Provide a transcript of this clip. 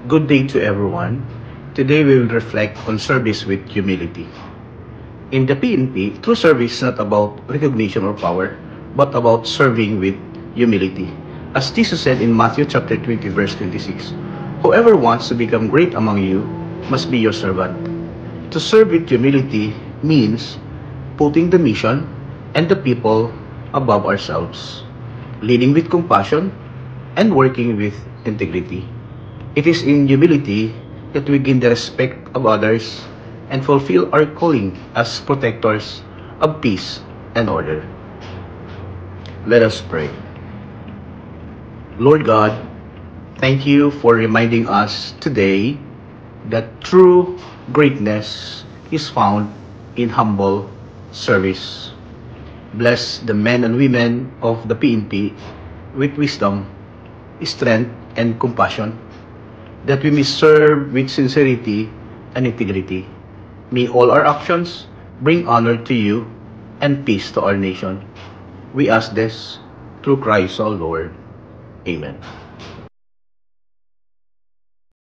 Good day to everyone. Today we will reflect on service with humility. In the PNP, true service is not about recognition or power, but about serving with humility. As Jesus said in Matthew chapter 20 verse 26, "Whoever wants to become great among you must be your servant." To serve with humility means putting the mission and the people above ourselves, leading with compassion, and working with integrity. It is in humility that we gain the respect of others and fulfill our calling as protectors of peace and order. Let us pray. Lord God, thank you for reminding us today that true greatness is found in humble service. Bless the men and women of the PNP with wisdom, strength, and compassion, that we may serve with sincerity and integrity. May all our actions bring honor to you and peace to our nation. We ask this through Christ our Lord. Amen.